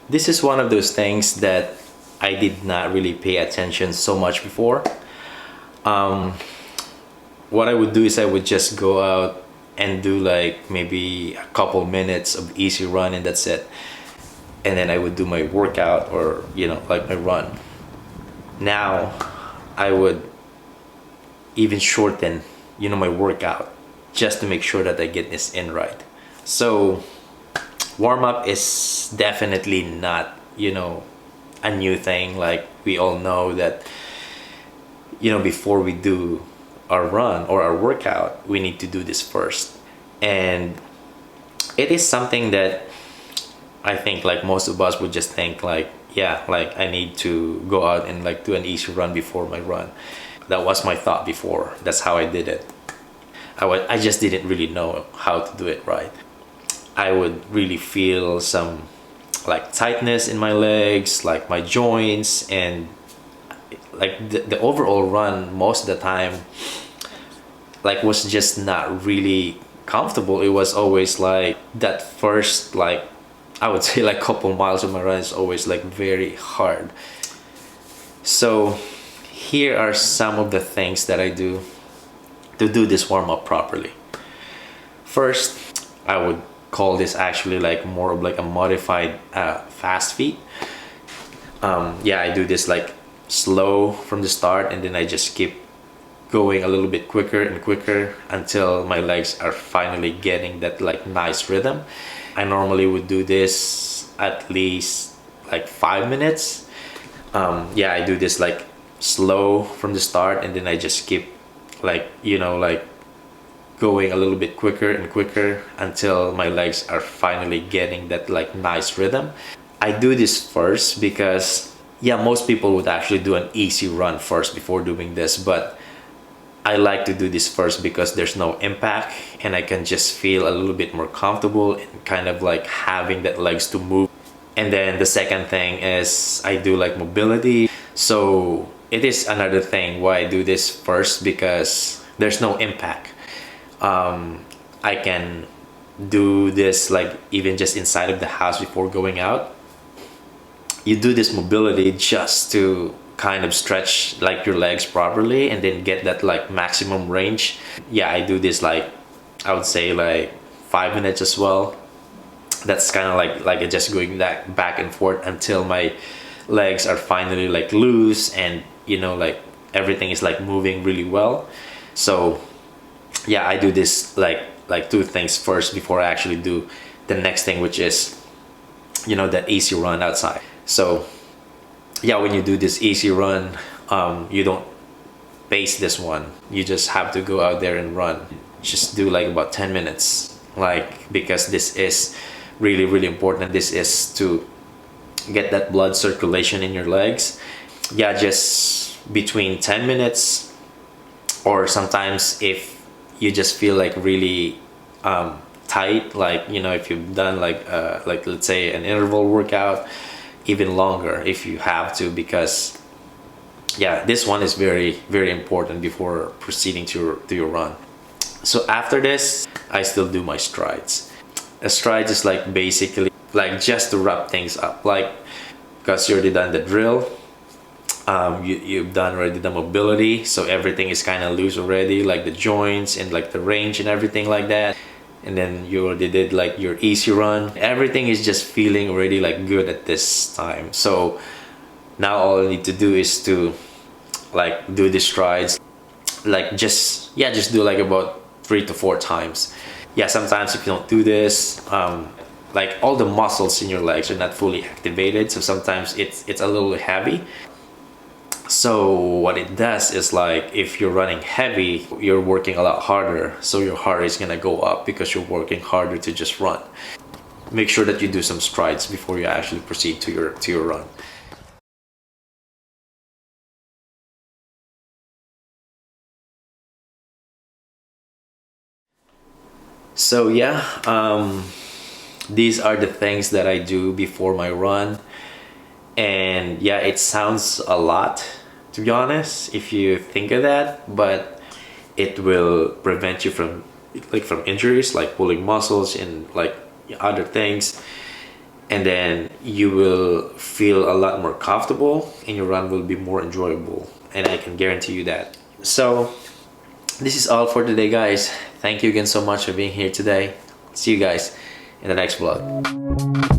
This is one of those things that I did not really pay attention so much before. Um, what I would do is I would just go out and do like maybe a couple minutes of easy run and that's it. And then I would do my workout or, like my run. Now I would even shorten, my workout just to make sure that I get this in right. So warm up is definitely not, a new thing. Like we all know that, before we do our run or our workout, we need to do this first. And it is something that I think like most of us would just think like, yeah, like I need to go out and like do an easy run before my run. That was my thought before. That's how I did it. I just didn't really know how to do it right. I would really feel some like tightness in my legs, like my joints, and like the overall run most of the time like was just not really comfortable. It was always like that first, like I would say like couple miles of my run is always like very hard. So here are some of the things that I do to do this warm-up properly. First, I would call this actually like more of like a modified fast feet. Yeah, I do this like slow from the start and then I just keep going a little bit quicker and quicker until my legs are finally getting that like nice rhythm. I normally would do this at least like 5 minutes. Yeah, I do this like slow from the start and then I just keep like, like going a little bit quicker and quicker until my legs are finally getting that like nice rhythm. I do this first because yeah, most people would actually do an easy run first before doing this, but I like to do this first because there's no impact and I can just feel a little bit more comfortable and kind of like having that legs to move. And then the second thing is I do like mobility. So it is another thing why I do this first because there's no impact. I can do this like even just inside of the house before going out. You do this mobility just to kind of stretch like your legs properly and then get that like maximum range. Yeah, I do this like I would say like 5 minutes as well. That's kind of like just going that back and forth until my legs are finally like loose and like everything is like moving really well. So yeah, I do this like two things first before I actually do the next thing, which is that easy run outside. So yeah, when you do this easy run, you don't pace this one. You just have to go out there and run. Just do like about 10 minutes, like because this is really really important. This is to get that blood circulation in your legs. Yeah, just between 10 minutes or sometimes if you just feel like really tight, like if you've done like let's say an interval workout, even longer if you have to, because yeah, this one is very very important before proceeding to your run. So after this, I still do my strides. A stride is like basically like just to wrap things up, like because you already done the drill, you've done already the mobility, so everything is kind of loose already, like the joints and like the range and everything like that. And then you already did like your easy run. Everything is just feeling already like good at this time. So now all I need to do is to like do the strides, like just do like about 3 to 4 times. Yeah, sometimes if you don't do this, like all the muscles in your legs are not fully activated, so sometimes it's a little heavy. So what it does is like if you're running heavy, you're working a lot harder, so your heart rate is gonna go up because you're working harder to just run. Make sure that you do some strides before you actually proceed to your run. So yeah, these are the things that I do before my run. And yeah, it sounds a lot, to be honest, if you think of that, but it will prevent you from injuries like pulling muscles and like other things. and then you will feel a lot more comfortable and your run will be more enjoyable, and I can guarantee you that. So this is all for today, guys. Thank you again so much for being here today. See you guys in the next vlog.